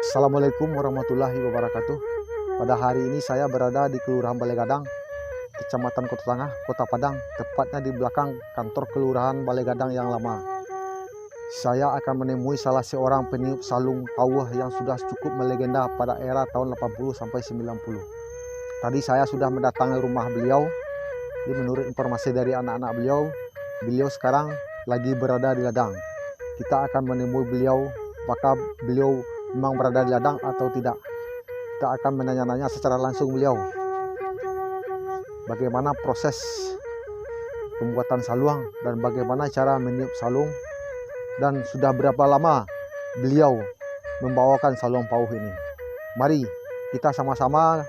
Assalamualaikum warahmatullahi wabarakatuh. Pada hari ini saya berada di Kelurahan Balai Gadang, Kecamatan Kota Tengah, Kota Padang, tepatnya di belakang kantor Kelurahan Balai Gadang yang lama. Saya akan menemui salah seorang peniup salung pawuh yang sudah cukup melegenda pada era tahun 80 sampai 90. Tadi saya sudah mendatangi rumah beliau. Jadi menurut informasi dari anak-anak beliau sekarang lagi berada di ladang. Kita akan menemui beliau, apakah beliau memang berada di ladang atau tidak. Kita akan menanya-nanya secara langsung beliau bagaimana proses pembuatan saluang dan bagaimana cara meniup salung, dan sudah berapa lama beliau membawakan saluang pauh ini. Mari kita sama-sama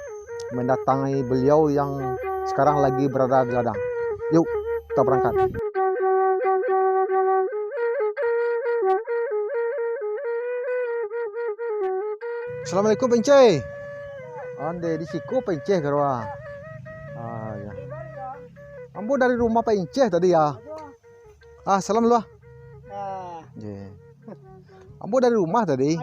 mendatangi beliau yang sekarang lagi berada di ladang. Yuk kita berangkat. Assalamualaikum Penceh. Ande di siku Penceh kerwa. Ya. Ambo dari rumah Penceh tadi ya. Salam lu. Yeah. Ambo dari rumah tadi.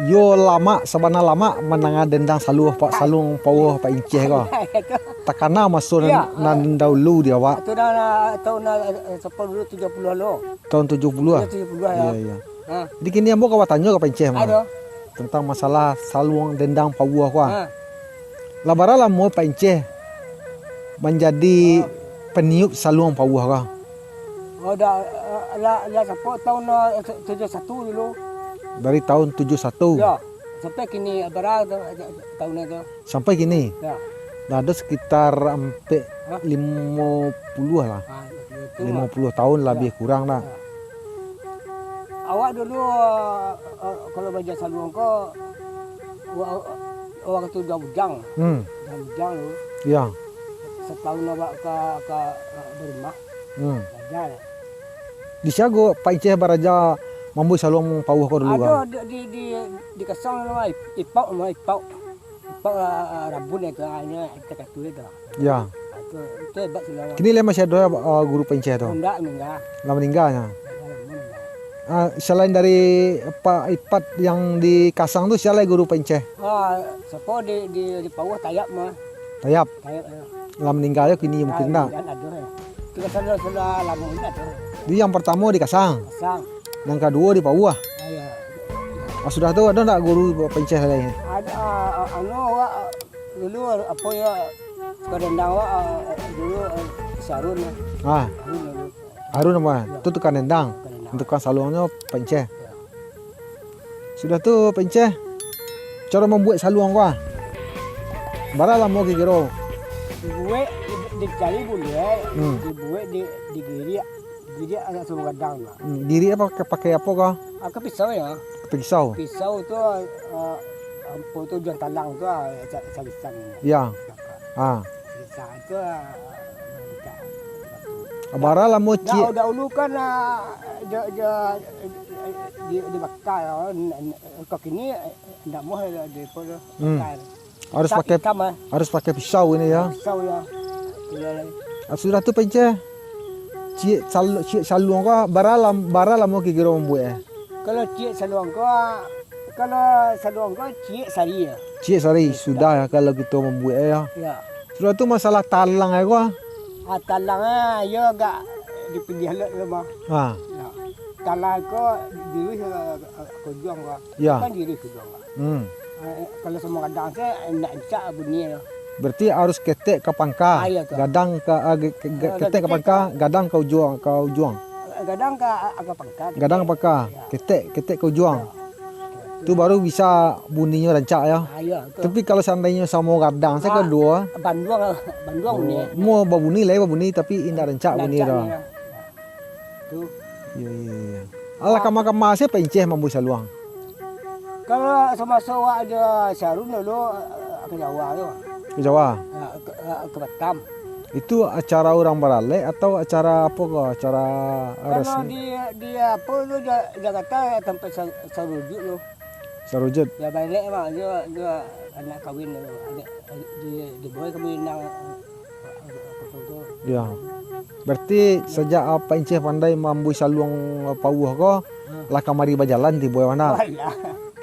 Yo lama sabana lama menanga dendang salung pawuh Pak Inceh ko. Takana masuk nan dahulu dia Wak. Itu dah tahun 70 lo. Tahun 70 ah. 70 ya. Iya. Di kini ambo kawatannya ke Pak Inceh mah. Ada. Tentang masalah saluang dendang pawuh ko. Labara lah mau Pak Inceh menjadi peniup saluang pawuh ko. Oh dah lah tahun 71 dulu. Dari tahun 71 ya, sampai kini berapa tahun itu? sampai kini. Ya. Nah, ada sekitar sampai 50 lah. 50 tahun lebih kurang lah. Ya. Awak dulu kalau baca saluang ko waktu udah bujang. Udah bujang lu. Ya. Setahun awak ke rumah. Belajar. Di Siago Pak Inceh baraja mambu saluang pawuh ko dulu kan. Ada di kasang nama ipau rabun itu hanya kita katu itu. Ya. Itu hebat sih. Kini le masih ada guru Pak Inceh tu. Enggak meninggal. Lah meninggalnya. Selain dari Pak Ipat yang di Kasang tu siapa guru Pak Inceh? Siapa di pawuh Tayap mah. Tayap. Tayap. Lah meninggalnya kini mungkin tak. Kita sudah lama ini ada. Dia yang pertama di Kasang. Kasang. Yang kedua di Pawuh. Ya. Sudah tu ada tak guru Pak Inceh lain? Ada dulu apa ya kadendang dulu Sarun. Harun apa? Itu tukang dendang. Tukang saluangnya Pak Inceh. Sudah tu Pak Inceh cara membuat saluang ko. Bara lah mau kira. Dibuat dicari boleh, dibuat di giri. Jadi ada semua gadang lah. Diri apa pakai apa kah? Aku pisau ya. Pisau. Pisau tu apa tu jual talang tu salisan. Ya. Salisan tu. Abara lah mau Dah ulu kan dibakar. Kok ini enggak mau daripada Hmm. bakar. Harus pakai pisau ini ya. Pisau ya. Sudah tu penceh. Cik saluang kau bara mau kira membuat. Kalau cik saluang kau cik sari ya. Cik sari sudah ya kalau kita membuat ya. Ya. Sudah tu masalah talang ya kau. Talangnya ya agak dipilih halak rumah. Ha. Ya. Talang kau diri aku juang kau. Ya. Kan diri aku juang kau. Hmm. Kalau semua kadang saya nak cak bunyi ya. Berarti harus ketek ke pangkah. Ya, tu. Gadang ketek ke pangkah, gadang kau juang. Kadang agak pangkat. Gadang ke pangkah, ketek kau juang. Tu baru bisa bunyinya rancak ya. Ya, tu. Tapi kalau seandainya sama gadang saya kedua, Banduang ni. mau babuni tapi indah rancak bunyi dah. Tu. Ya. Alah kama saya penceh mambu saluang. Kalau sama sawa ada Syarun dulu ke Jawa tu. Ke Jawa. Ke Batam. Itu acara orang barale atau acara apa kok? Acara Kalau resmi. dia apa tu dia kata tempat sarujuk tu. Sarujud. Dia balik mak dia anak kahwin tu. Dia boleh kahwin nang tu. Ya. Berarti sejak apa enceh pandai mambu saluang pauh ko, lah kamari bajalan di boy mana? Alah.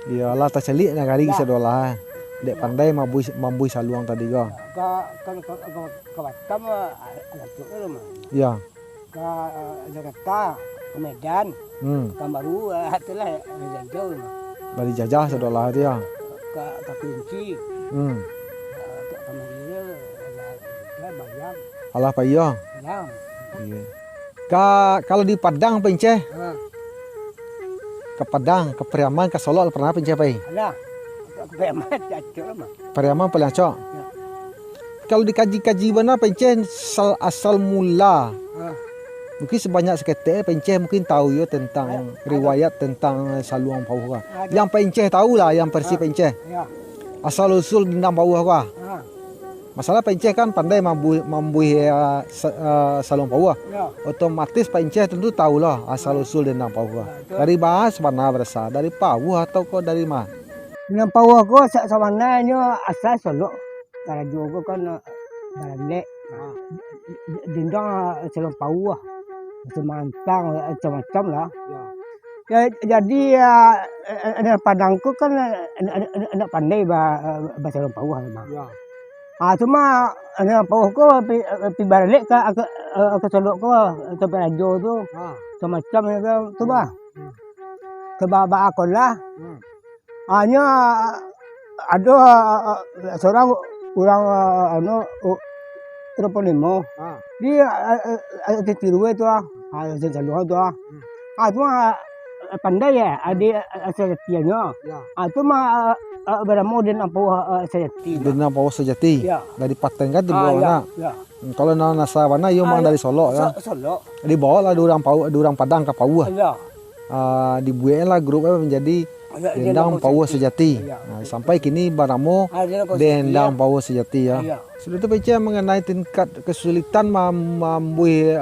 Ya lah tak celik nak kari sedolah. Dek pandai mambu saluang tadi ko. Ke Batam ada tu mah. Ya. Ke Jakarta, ke Medan, ke Baru itulah jauh. Bari jajah sedolah tu ya. Ke Kunci, ke Malaysia, ada banyak. Alah pa iya. Ya. Iya. Kalau di Padang penceh, ke Padang, ke Periaman, ke Solo pernah penceh pai? Ada. Kemat cacok mah. Periaman paling acok. Ya. Kalau dikaji-kaji benar penceh asal mula. Ha. Mungkin sebanyak seketik penceh mungkin tahu ya tentang riwayat tentang saluang pauh ka. Yang penceh tahulah yang versi penceh. Ya. Asal usul dendam pauh ka. Ha. Masalah penceh kan pandai mambu saluang pauh. Ya. Otomatis penceh tentu tahulah asal usul dendam pauh ka. Dari bahas mana berasal? Dari pauh atau kok dari mana? Dengan pawah ko sa sawananya asal Solo. Kalau juga kan balik. Dindang selong pawah. Semantang macam-macam lah. Ya, jadi Padangku kan anak pandai bahasa selong pawah memang. Ya. Cuma anak pawah ko pi balik ke Solo ko sampai rajo tu. Semacam tu bah. Ke baba aku lah. Hanya ada seorang orang Troponimo. Dia tiru itu jalan tu. Cuma pandai ya, ada sejatinya. Cuma beramo dengan pauh sejati. Dendam pauh sejati. Ya. Dari Paten kan di bawah mana? Ya. Kalau nasa mana yo mang dari Solo ya. Solo. Di bawah lah durang Padang ke pauh. Ya. Dibuat lah grupnya menjadi dendam pauh sejati. Nah, sampai kini baramo dendam pauh sejati ya. Sudah tu baca mengenai tingkat kesulitan mambuih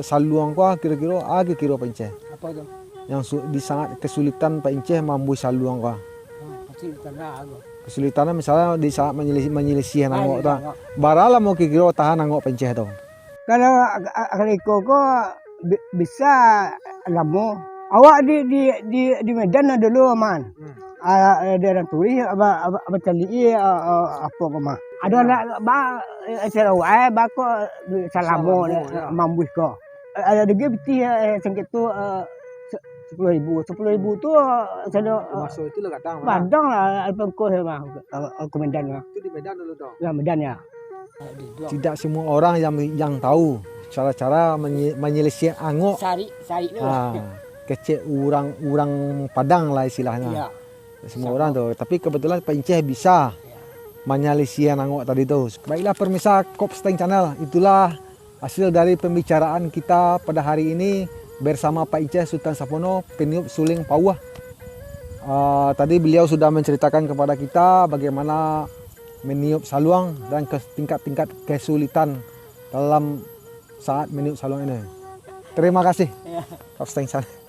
saluang ko kira-kira kira penceh. Apa tu? Yang di sangat kesulitan penceh mambuih saluang ko. Kesulitan lah. Kesulitannya misalnya di saat menyelisih nangok tu. Barala mau kira tahan nangok penceh tu. Kalau aku bisa lama. Awak di Medan dulu aman. Ada orang tulis apa cali apa koma. Ada nak serawai bako salamo mambuh ko. Ada juga beti sengket tu 10.000 tu saya Masuk itu lah kadang. Padang lah pengko mah ke Medan lah. Itu di Medan dulu tu. Ya Medan ya. Tidak semua orang yang tahu cara-cara menyelisih angok. Sari tu. Kecil orang Padang lah istilahnya. Ya. Semua orang tu. Tapi kebetulan penceh bisa menyelisihan angok tadi tu. Baiklah pemirsa Kopsteng Channel, itulah hasil dari pembicaraan kita pada hari ini bersama Pak Inceh Sultan Sapono, peniup suling pauh. Tadi beliau sudah menceritakan kepada kita bagaimana meniup saluang dan tingkat-tingkat kesulitan dalam saat meniup saluang ini. Terima kasih. Kopsteng Channel.